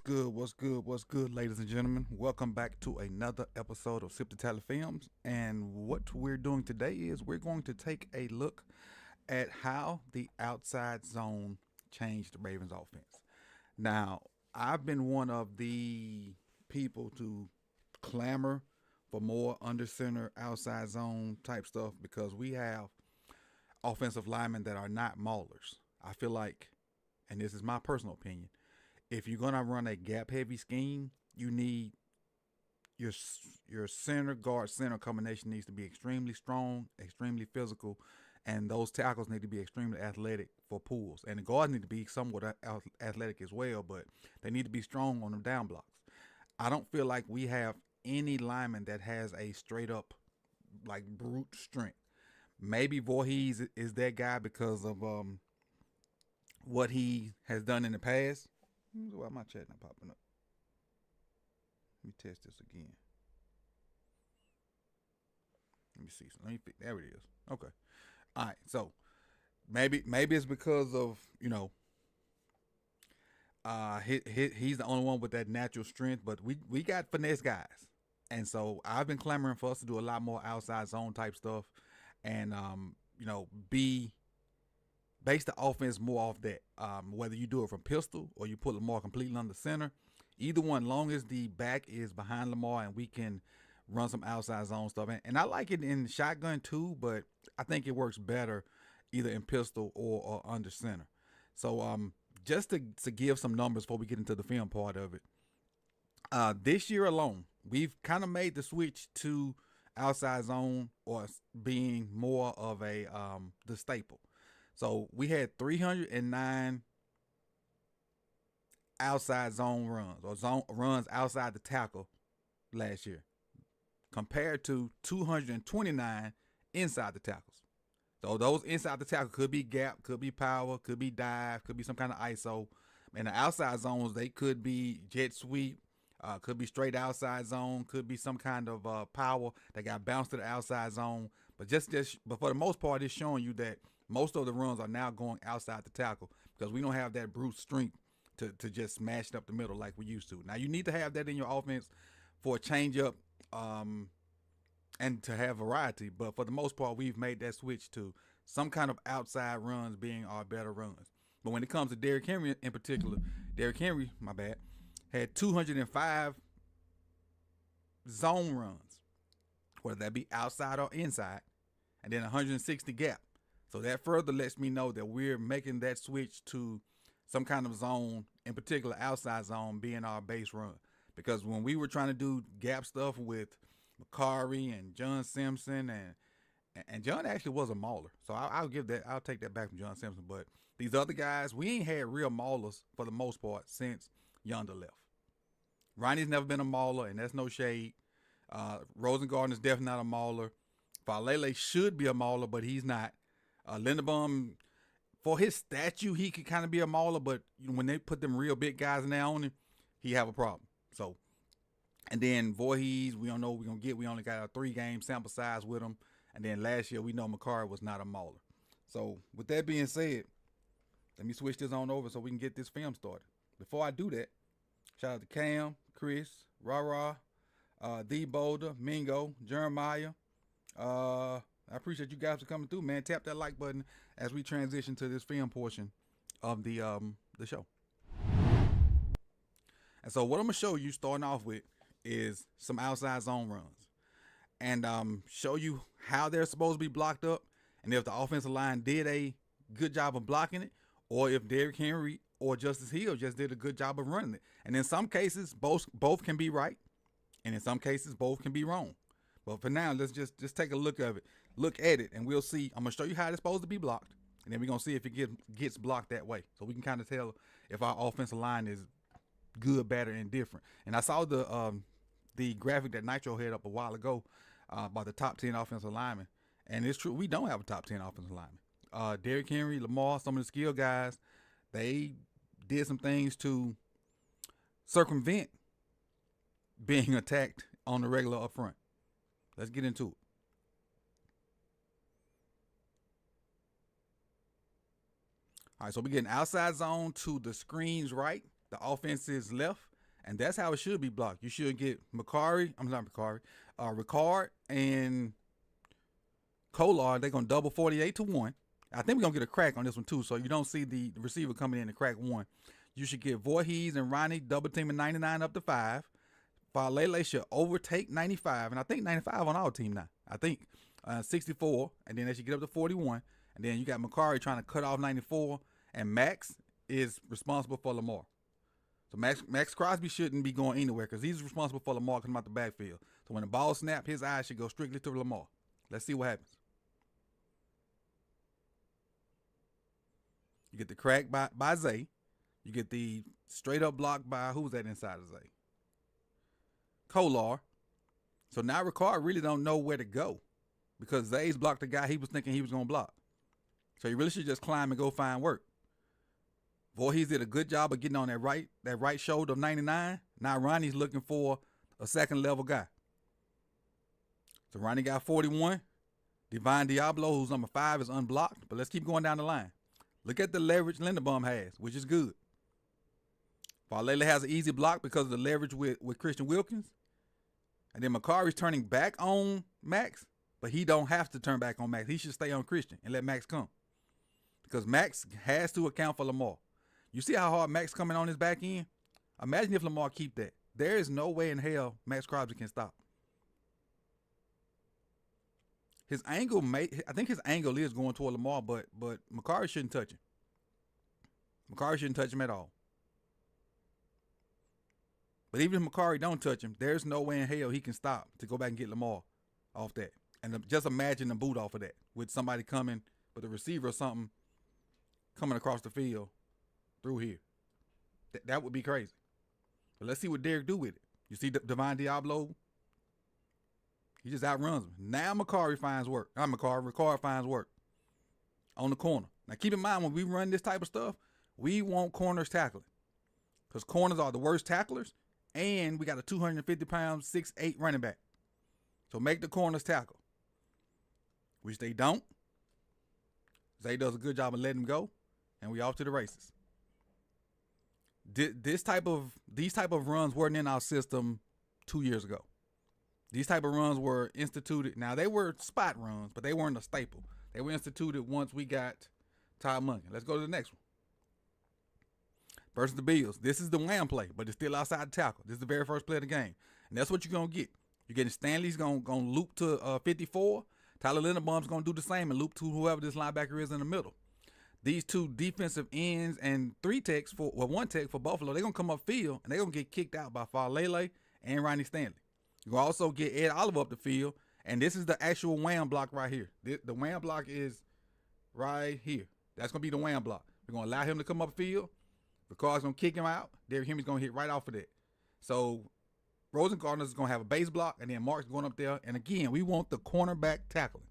good? What's good? What's good, ladies and gentlemen? Welcome back to another episode of Sip the Tally Films. And what we're doing today is we're going to take a look at how the outside zone changed the Ravens offense. Now, I've been one of the people to clamor for more under center, outside zone type stuff because we have offensive linemen that are not maulers. I feel like, and this is my personal opinion, if you're gonna run a gap heavy scheme, you need your your center guard center combination needs to be extremely strong, extremely physical, and those tackles need to be extremely athletic for pulls. And the guards need to be somewhat athletic as well, but they need to be strong on the down blocks. I don't feel like we have any lineman that has a straight up like brute strength. Maybe Voorhees is that guy because of what he has done in the past. Why my chat not popping up? Let me test this again. Let me see. Let me. There it is. Okay. All right. So maybe it's because of he's the only one with that natural strength, but we got finesse guys, and so I've been clamoring for us to do a lot more outside zone type stuff, and be base the offense more off that. Whether you do it from pistol or you put Lamar completely under center, either one, long as the back is behind Lamar and we can run some outside zone stuff. And I like it in shotgun too, but I think it works better either in pistol or under center. So just to give some numbers before we get into the film part of it, this year alone, we've kind of made the switch to outside zone or being more of a the staple. So we had 309 outside zone runs or zone runs outside the tackle last year, compared to 229 inside the tackles. So those inside the tackle could be gap, could be power, could be dive, could be some kind of ISO. And the outside zones, they could be jet sweep, could be straight outside zone, could be some kind of power that got bounced to the outside zone. But for the most part, it's showing you that most of the runs are now going outside the tackle because we don't have that brute strength to just smash it up the middle like we used to. Now you need to have that in your offense for a change up and to have variety. But for the most part, we've made that switch to some kind of outside runs being our better runs. But when it comes to Derrick Henry in particular, Derrick Henry, my bad, had 205 zone runs, whether that be outside or inside, and then 160 gap. So that further lets me know that we're making that switch to some kind of zone, in particular outside zone, being our base run. Because when we were trying to do gap stuff with Macari and John Simpson, and John actually was a mauler, so I'll take that back from John Simpson. But these other guys, we ain't had real maulers for the most part since Yonder left. Ronnie's never been a mauler, and that's no shade. Rosengarten's definitely not a mauler. Falele should be a mauler, but he's not. Linderbaum, for his statue, he could kind of be a mauler, but when they put them real big guys in there on him, he have a problem. So, and then Voorhees, we don't know what we're going to get. We only got a 3-game sample size with him. And then last year, we know Macari was not a mauler. So, with that being said, let me switch this on over so we can get this film started. Before I do that, shout out to Cam, Chris, Rara, D Boulder, Mingo, Jeremiah. I appreciate you guys for coming through, man. Tap that like button as we transition to this film portion of the show. And so what I'm gonna show you starting off with is some outside zone runs, and show you how they're supposed to be blocked up, and if the offensive line did a good job of blocking it, or if Derrick Henry or Justice Hill just did a good job of running it. And in some cases, both can be right, and in some cases, both can be wrong. But for now, let's just take a look at it, and we'll see. I'm gonna show you how it's supposed to be blocked, and then we're gonna see if it gets blocked that way, so we can kind of tell if our offensive line is good, bad, or indifferent. And I saw the graphic that Nitro had up a while ago about the top 10 offensive linemen, and it's true, we don't have a top 10 offensive lineman. Derrick Henry, Lamar, some of the skill guys, they did some things to circumvent being attacked on the regular up front. Let's get into it. All right, so we're getting outside zone to the screen's right. The offense is left. And that's how it should be blocked. You should get Ricard and Kolar. They're going to double 48 to 1. I think we're going to get a crack on this one too. So you don't see the receiver coming in and crack 1. You should get Voorhees and Ronnie double teaming 99 up to 5. Falele should overtake 95. And I think 95 on our team now. I think 64. And then they should get up to 41. And then you got Macari trying to cut off 94. And Max is responsible for Lamar. So Max Crosby shouldn't be going anywhere because he's responsible for Lamar coming out the backfield. So when the ball snaps, his eyes should go strictly to Lamar. Let's see what happens. You get the crack by Zay. You get the straight up block by, who was that inside of Zay? Kolar. So now Ricard really don't know where to go because Zay's blocked the guy he was thinking he was going to block. So he really should just climb and go find work. Voorhees did a good job of getting on that right shoulder of 99. Now Ronnie's looking for a second level guy. So Ronnie got 41. Divine Diablo, who's number 5, is unblocked. But let's keep going down the line. Look at the leverage Linderbaum has, which is good. Falele has an easy block because of the leverage with Christian Wilkins. And then Macari's turning back on Max, but he don't have to turn back on Max. He should stay on Christian and let Max come. Because Max has to account for Lamar. You see how hard Max coming on his back end? Imagine if Lamar keep that. There is no way in hell Max Crosby can stop. His angle I think his angle is going toward Lamar, but Macari shouldn't touch him. Macari shouldn't touch him at all. But even if Macari don't touch him, there's no way in hell he can stop to go back and get Lamar off that. And just imagine the boot off of that with somebody coming, with a receiver or something coming across the field through here. That would be crazy. But let's see what Derek do with it. You see Divine Diablo? He just outruns him. Now Ricard finds work on the corner. Now keep in mind, when we run this type of stuff, we want corners tackling. Because corners are the worst tacklers, and we got a 250-pound, 6'8" running back. So make the corners tackle. Which they don't. Zay does a good job of letting them go, and we off to the races. These type of runs weren't in our system 2 years ago. These type of runs were instituted. Now, they were spot runs, but they weren't a staple. They were instituted once we got Todd Monken. Let's go to the next one. Versus the Bills. This is the wham play, but it's still outside the tackle. This is the very first play of the game. And that's what you're going to get. You're getting Stanley's going to loop to 54. Tyler Linderbaum's going to do the same and loop to whoever this linebacker is in the middle. These two defensive ends and one tech for Buffalo, they're going to come up field, and they're going to get kicked out by Falele and Ronnie Stanley. You can also get Ed Oliver up the field, and this is the actual wham block right here. The wham block is right here. That's going to be the wham block. We're going to allow him to come up field. Ricard's going to kick him out. Derrick Henry's going to hit right off of that. So Rosengarten is going to have a base block, and then Mark's going up there. And again, we want the cornerback tackling.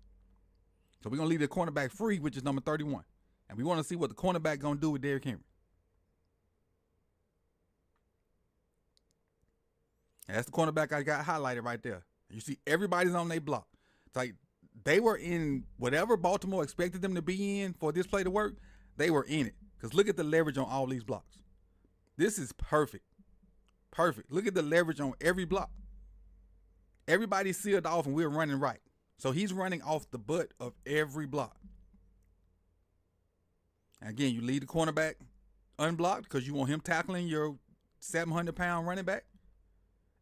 So we're going to leave the cornerback free, which is number 31. And we want to see what the cornerback going to do with Derrick Henry. And that's the cornerback I got highlighted right there. You see everybody's on their block. It's like they were in whatever Baltimore expected them to be in for this play to work. They were in it. Because look at the leverage on all these blocks. This is perfect. Perfect. Look at the leverage on every block. Everybody's sealed off and we're running right. So he's running off the butt of every block. And again, you leave the cornerback unblocked because you want him tackling your 700-pound running back.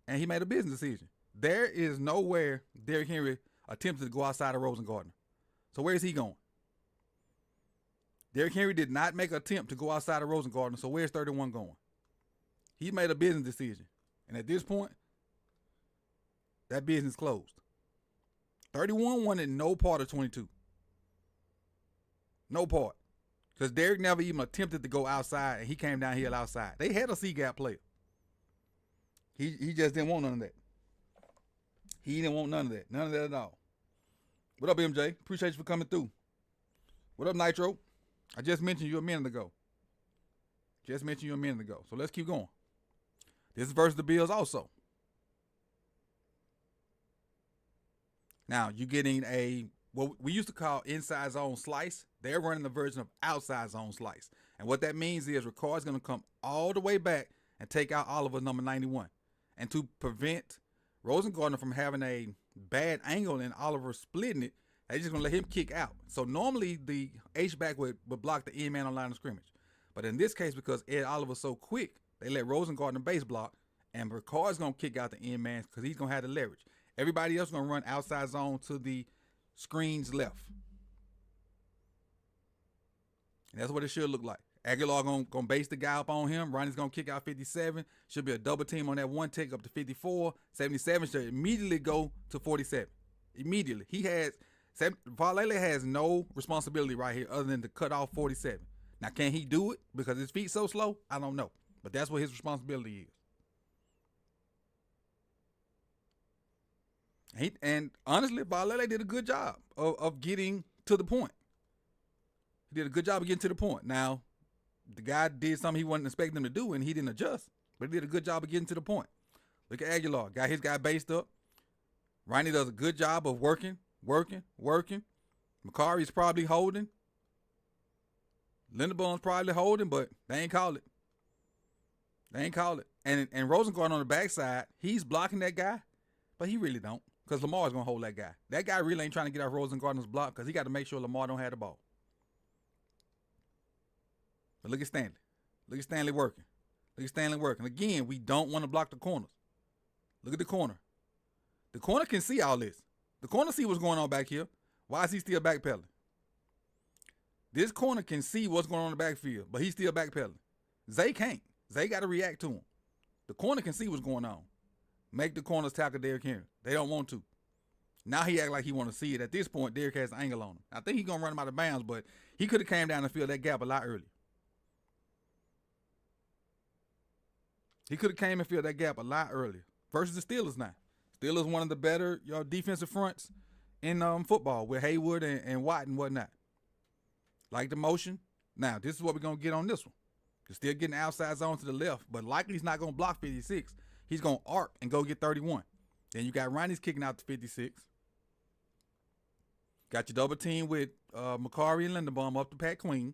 And he made a business decision. There is nowhere Derrick Henry attempted to go outside of Rosengarten. So where is he going? Derrick Henry did not make an attempt to go outside of Rosengarten. So where's 31 going? He made a business decision. And at this point, that business closed. 31 wanted no part of 22. No part. Because Derrick never even attempted to go outside, and he came down here outside. They had a C-gap player. He just didn't want none of that. He didn't want none of that. None of that at all. What up, MJ? Appreciate you for coming through. What up, Nitro? I just mentioned you a minute ago. So let's keep going. This is versus the Bills also. Now, you're getting what we used to call inside zone slice. They're running the version of outside zone slice. And what that means is Ricard's going to come all the way back and take out Oliver, number 91. And to prevent Rosengardner from having a bad angle and Oliver splitting it, they just going to let him kick out. So normally the H-back would block the end man on line of scrimmage. But in this case, because Ed Oliver's so quick, they let Rosengardner base block, and Ricard's going to kick out the end man because he's going to have the leverage. Everybody else is going to run outside zone to the screen's left. And that's what it should look like. Aguilar gonna base the guy up on him. Ronnie's gonna kick out 57. Should be a double team on that one tick up to 54. 77 should immediately go to 47. Immediately. Faalele has no responsibility right here other than to cut off 47. Now, can he do it because his feet so slow? I don't know. But that's what his responsibility is. And honestly, Faalele did a good job of getting to the point. He did a good job of getting to the point. Now, the guy did something he wasn't expecting him to do, and he didn't adjust. But he did a good job of getting to the point. Look at Aguilar. Got his guy based up. Ronnie does a good job of working. Macari's probably holding. Linderbaum's probably holding, but they ain't call it. And Rosengardner on the backside, he's blocking that guy, but he really don't, because Lamar's going to hold that guy. That guy really ain't trying to get off Rosengardner's block because he got to make sure Lamar don't have the ball. But look at Stanley. Look at Stanley working. Again, we don't want to block the corners. Look at the corner. The corner can see all this. The corner see what's going on back here. Why is he still backpedaling? This corner can see what's going on in the backfield, but he's still backpedaling. Zay can't. Zay got to react to him. The corner can see what's going on. Make the corners tackle Derrick Henry. They don't want to. Now he act like he want to see it. At this point, Derrick has an angle on him. I think he's going to run him out of bounds, but he could have came down and filled that gap a lot earlier. Versus the Steelers now. Steelers one of the better defensive fronts in football with Haywood and Watt and whatnot. Like the motion. Now, this is what we're going to get on this one. He's still getting outside zone to the left, but likely he's not going to block 56. He's going to arc and go get 31. Then you got Ronnie's kicking out to 56. Got your double team with Macari and Linderbaum up to Pat Queen.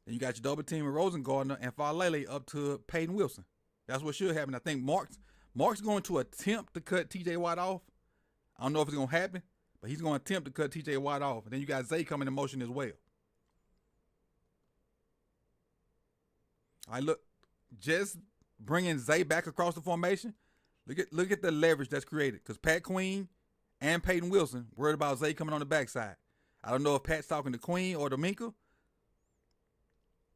Then you got your double team with Rosengardner and Faalele up to Peyton Wilson. That's what should happen. I think Mark's going to attempt to cut TJ Watt off. I don't know if it's going to happen, but he's going to attempt to cut TJ Watt off. And then you got Zay coming in motion as well. All right, look, just bringing Zay back across the formation. Look at the leverage that's created, because Pat Queen and Peyton Wilson worried about Zay coming on the backside. I don't know if Pat's talking to Queen or to Minka,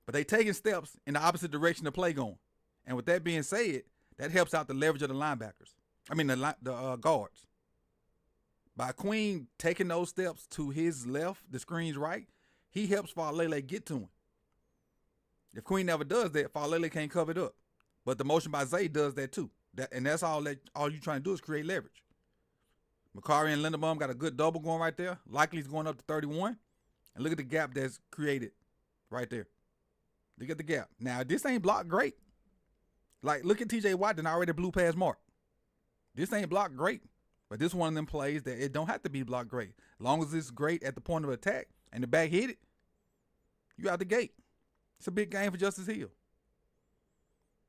but they taking steps in the opposite direction of play going. And with that being said, that helps out the leverage of the linebackers. I mean the guards. By Queen taking those steps to his left, the screen's right, he helps Faalele get to him. If Queen never does that, Faalele can't cover it up. But the motion by Zay does that too. That's all you're trying to do is create leverage. Macari and Linderbaum got a good double going right there. Likely he's going up to 31. And look at the gap that's created right there. Look at the gap. Now, this ain't blocked great. Like, look at TJ Watt that already blew past Mark. This ain't blocked great. But this one of them plays that it don't have to be blocked great. As long as it's great at the point of attack and the back hit it, you out the gate. It's a big game for Justice Hill.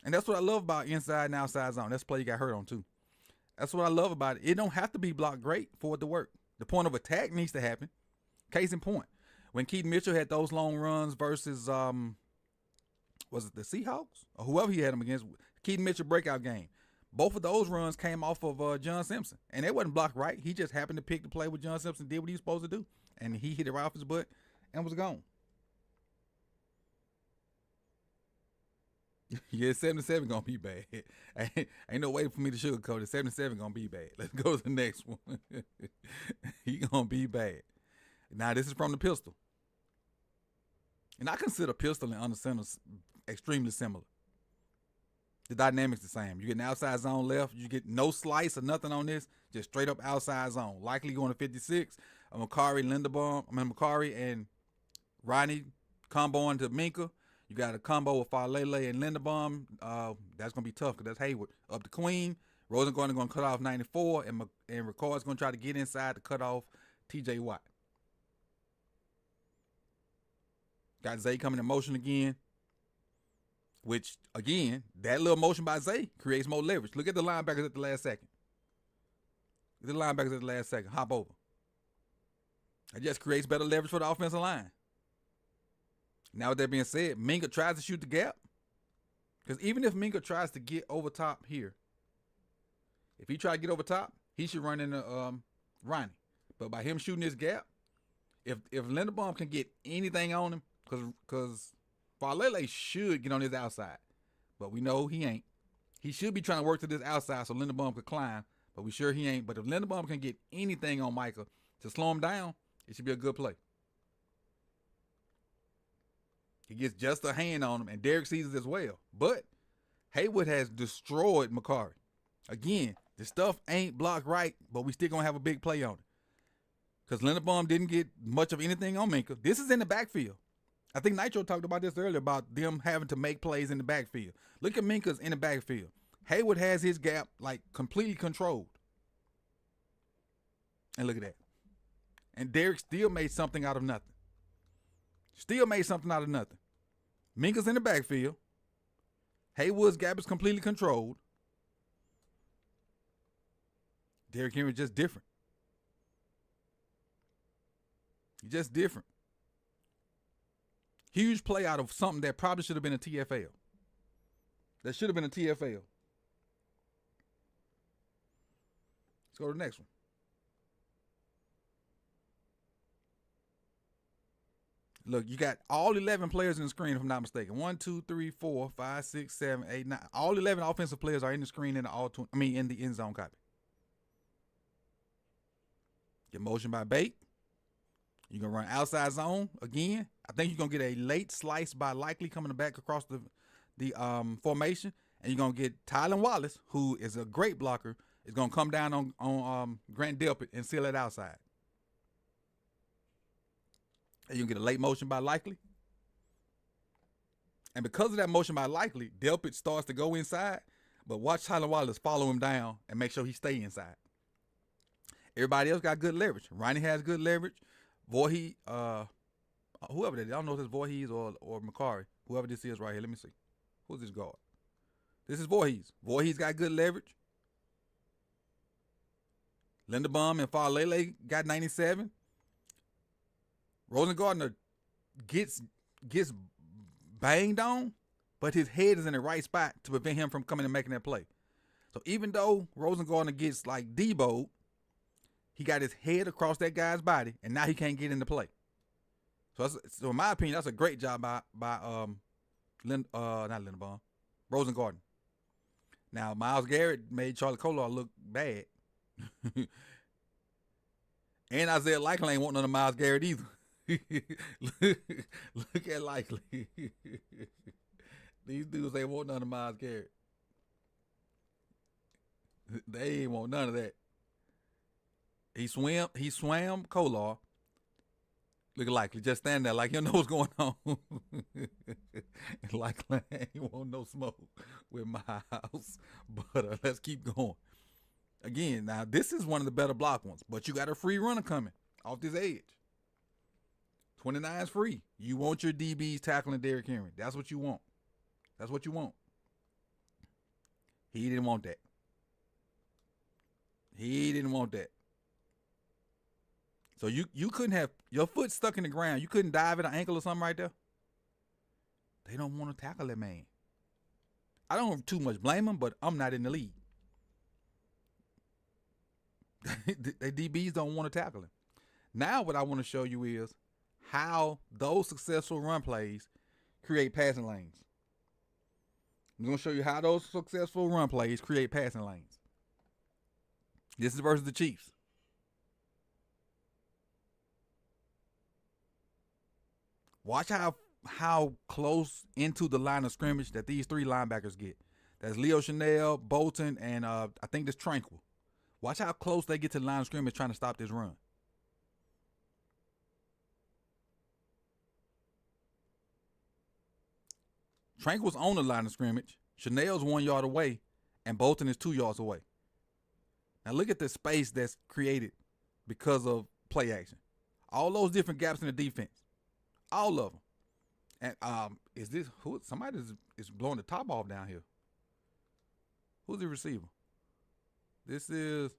And that's what I love about inside and outside zone. That's the play you got hurt on too. That's what I love about it. It don't have to be blocked great for it to work. The point of attack needs to happen. Case in point, when Keaton Mitchell had those long runs versus was it the Seahawks or whoever he had them against, Keaton Mitchell breakout game. Both of those runs came off of John Simpson, and it wasn't blocked right. He just happened to pick the play with John Simpson, did what he was supposed to do, and he hit it right off his butt and was gone. Yeah, 77 gonna be bad. Ain't no way for me to sugarcoat it. 77 gonna be bad. Let's go to the next one. He gonna be bad. Now this is from the pistol, and I consider pistol and under center extremely similar. The dynamics the same. You get an outside zone left. You get no slice or nothing on this. Just straight up outside zone. Likely going to 56. Macari and Ronnie comboing to Minka. You got a combo with Faalele and Linderbaum. That's going to be tough because that's Haywood. Up to Queen. Rosengardner going to cut off 94. And Ricard's going to try to get inside to cut off TJ Watt. Got Zay coming in motion again. which, again, that little motion by Zay creates more leverage. Look at the linebackers at the last second. The linebackers at the last second hop over. It just creates better leverage for the offensive line. Now, with that being said, Minka tries to shoot the gap. Because even if Minka tries to get over top here, if he tries to get over top, he should run into Ronnie. But by him shooting this gap, if Linderbaum can get anything on him, because Falele should get on his outside, but we know he ain't. He should be trying to work to this outside so Linderbaum could climb, but we sure he ain't. But if Linderbaum can get anything on Micah to slow him down, it should be a good play. He gets just a hand on him, and Derek sees it as well. But Haywood has destroyed Macari. Again, the stuff ain't blocked right, but we still going to have a big play on it. Because Linderbaum didn't get much of anything on Minka. This is in the backfield. I think Nitro talked about this earlier, about them having to make plays in the backfield. Look at Minka's in the backfield. Haywood has his gap like completely controlled. And look at that. And Derek still made something out of nothing. Still made something out of nothing. Minka's in the backfield. Haywood's gap is completely controlled. Derrick Henry just different. He's just different. Huge play out of something that probably should have been a TFL. That should have been a TFL. Let's go to the next one. Look, you got all 11 players in the screen, if I'm not mistaken. 1, 2, 3, 4, 5, 6, 7, 8, 9. All 11 offensive players are in the screen in the end zone copy. Get motion by Bate. You're going to run outside zone again. I think you're going to get a late slice by Likely coming back across the formation. And you're going to get Tylan Wallace, who is a great blocker, is going to come down on Grant Delpit and seal it outside. And you can get a late motion by Likely. And because of that motion by Likely, Delpit starts to go inside. But watch Tylan Wallace follow him down and make sure he stay inside. Everybody else got good leverage. Ronnie has good leverage. Voorhees, whoever that is, I don't know if it's Voorhees or Macari. Whoever this is right here. Let me see. Who's this guard? This is Voorhees. Voorhees got good leverage. Linderbaum and Falele got 97. Rosengardner gets banged on, but his head is in the right spot to prevent him from coming and making that play. So even though Rosengardner gets like Debo'd, he got his head across that guy's body, and now he can't get into play. So in my opinion, that's a great job by not Linderbaum, Rosengardner. Now Myles Garrett made Charlie Kolar look bad, and Isaiah Likely ain't want none of Myles Garrett either. Look at Likely. These dudes ain't want none of Myles Garrett. They ain't want none of that. He swam Kolar. Look at Likely just stand there like you know what's going on. Likely ain't want no smoke with Myles. But let's keep going. Again, now this is one of the better block ones, but you got a free runner coming off this edge. 29 is free. You want your DBs tackling Derrick Henry. That's what you want. That's what you want. He didn't want that. He didn't want that. So you couldn't have your foot stuck in the ground. You couldn't dive at an ankle or something right there. They don't want to tackle that man. I don't too much blame him, but I'm not in the league. The DBs don't want to tackle him. Now what I want to show you is how those successful run plays create passing lanes. I'm going to show you how those successful run plays create passing lanes. This is versus the Chiefs. Watch how close into the line of scrimmage that these three linebackers get. That's Leo Chanel, Bolton, and I think this Tranquil. Watch how close they get to the line of scrimmage trying to stop this run. Tranquil's on the line of scrimmage. Chanel's 1 yard away, and Bolton is 2 yards away. Now look at the space that's created because of play action. All those different gaps in the defense. All of them. And is this who? Somebody is blowing the top off down here. Who's the receiver? This is.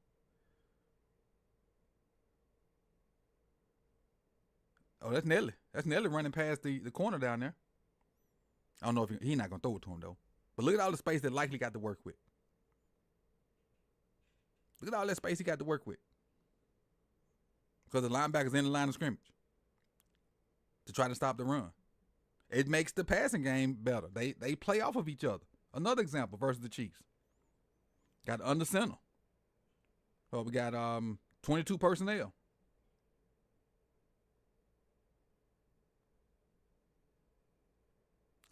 Oh, that's Nelly. That's Nelly running past the corner down there. I don't know if he's not gonna throw it to him though. But look at all the space that Likely got to work with. Look at all that space he got to work with. Because the linebacker's in the line of scrimmage to try to stop the run. It makes the passing game better. They play off of each other. Another example versus the Chiefs. Got under center. Well, we got 22 personnel.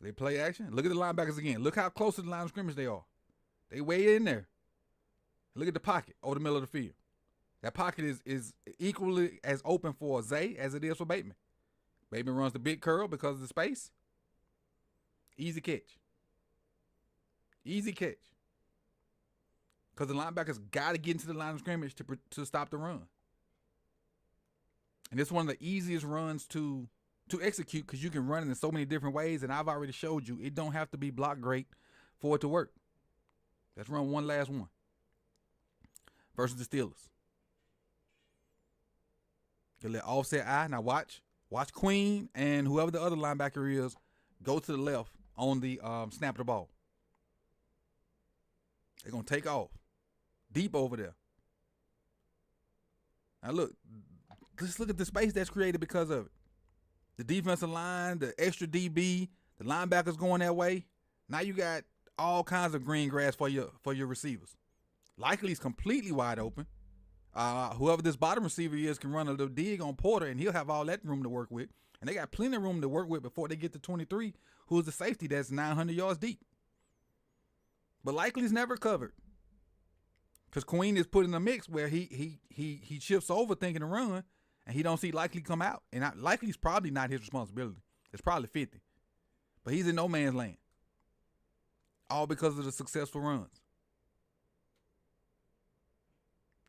They play action. Look at the linebackers again. Look how close to the line of scrimmage they are. They way in there. Look at the pocket over the middle of the field. That pocket is equally as open for Zay as it is for Bateman. Bateman runs the big curl because of the space. Easy catch. Easy catch. Because the linebackers got to get into the line of scrimmage to stop the run. And it's one of the easiest runs to execute because you can run it in so many different ways. And I've already showed you it don't have to be block great for it to work. Let's run one last one. Versus the Steelers. You let offset eye. Now watch Queen and whoever the other linebacker is go to the left on the snap of the ball. They're going to take off. Deep over there. Now look. Let's look at the space that's created because of it. The defensive line, the extra DB, the linebackers going that way. Now you got all kinds of green grass for your receivers. Likely is completely wide open. Whoever this bottom receiver is can run a little dig on Porter, and he'll have all that room to work with. And they got plenty of room to work with before they get to 23, who's the safety that's 900 yards deep. But Likely's never covered. Because Queen is put in a mix where he shifts over thinking to run, and he don't see Likely come out. And Likely's probably not his responsibility. It's probably 50. But he's in no man's land. All because of the successful runs.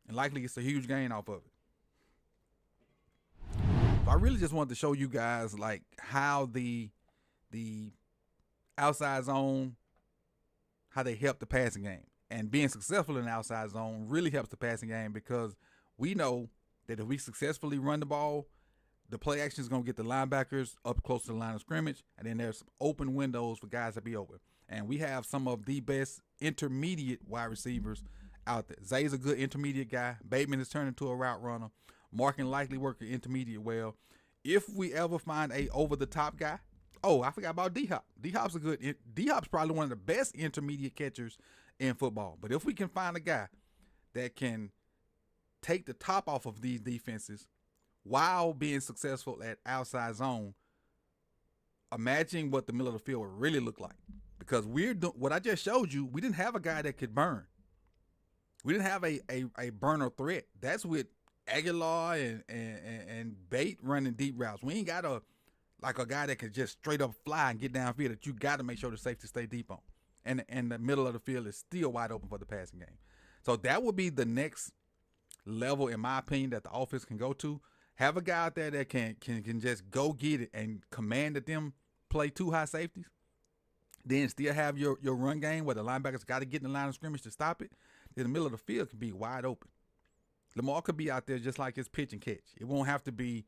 And Likely gets a huge gain off of it. So I really just wanted to show you guys like how the outside zone, how they help the passing game. And being successful in the outside zone really helps the passing game because we know that if we successfully run the ball, the play action is going to get the linebackers up close to the line of scrimmage, and then there's some open windows for guys to be open. And we have some of the best intermediate wide receivers out there. Zay's a good intermediate guy. Bateman is turning into a route runner. Mark Likely working intermediate well. If we ever find a over-the-top guy, I forgot about D-Hop. D-Hop's D-Hop's probably one of the best intermediate catchers in football. But if we can find a guy that can take the top off of these defenses while being successful at outside zone, imagine what the middle of the field would really look like. Because what I just showed you, we didn't have a guy that could burn. We didn't have a burner threat. That's with Aguilar and Bate running deep routes. We ain't got a guy that could just straight up fly and get downfield that you got to make sure the safety stay deep on. And the middle of the field is still wide open for the passing game. So that would be the next level, in my opinion, that the offense can go to. Have a guy out there that can just go get it and command that them play two high safeties. Then still have your run game where the linebackers got to get in the line of scrimmage to stop it. Then the middle of the field can be wide open. Lamar could be out there just like his pitch and catch. It won't have to be,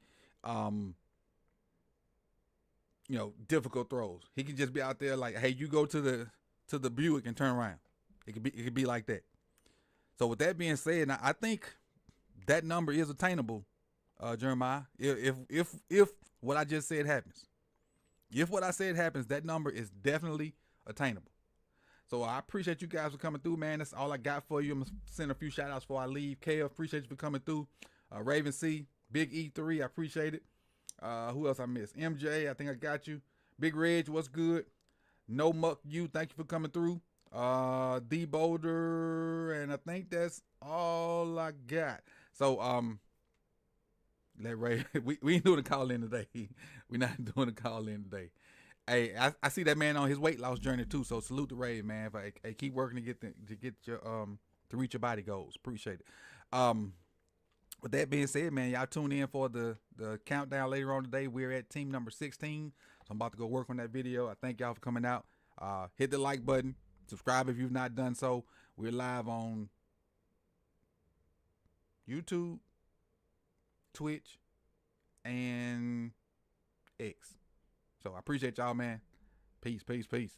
difficult throws. He can just be out there like, hey, you go to the Buick and turn around. It could be like that. So with that being said, now I think that number is attainable, Jeremiah. If what I just said happens. If what I said happens, that number is definitely attainable. So I appreciate you guys for coming through, man. That's all I got for you. I'm going to send a few shout outs before I leave. Kev, appreciate you for coming through. Raven C, Big E3, I appreciate it. Who else I missed? MJ, I think I got you. Big Reg, what's good? No Muck You, thank you for coming through. D Boulder, and I think that's all I got. So let Ray we ain't doing a call in today. We're not doing a call in today. Hey, I see that man on his weight loss journey too. So salute to Ray, man. Hey, keep working to get your to reach your body goals. Appreciate it. with that being said, man, y'all tune in for the countdown later on today. We're at team number 16. So I'm about to go work on that video. I thank y'all for coming out. Hit the like button. Subscribe if you've not done so. We're live on YouTube, Twitch, and X. So I appreciate y'all, man. Peace. Respect.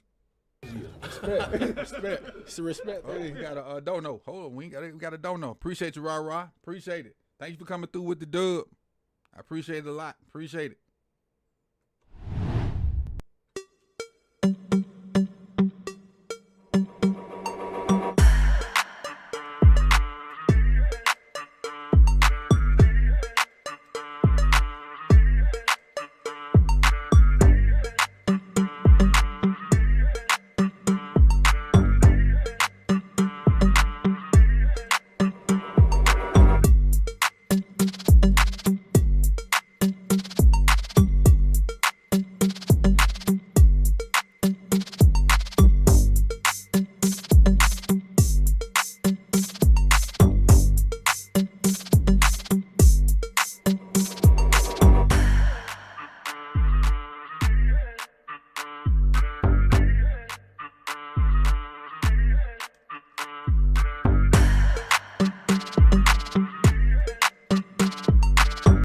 It's a respect thing. We got a dono. Hold on, we got a dono. Appreciate you, rah. Appreciate it. Thank you for coming through with the dub. I appreciate it a lot. Appreciate it.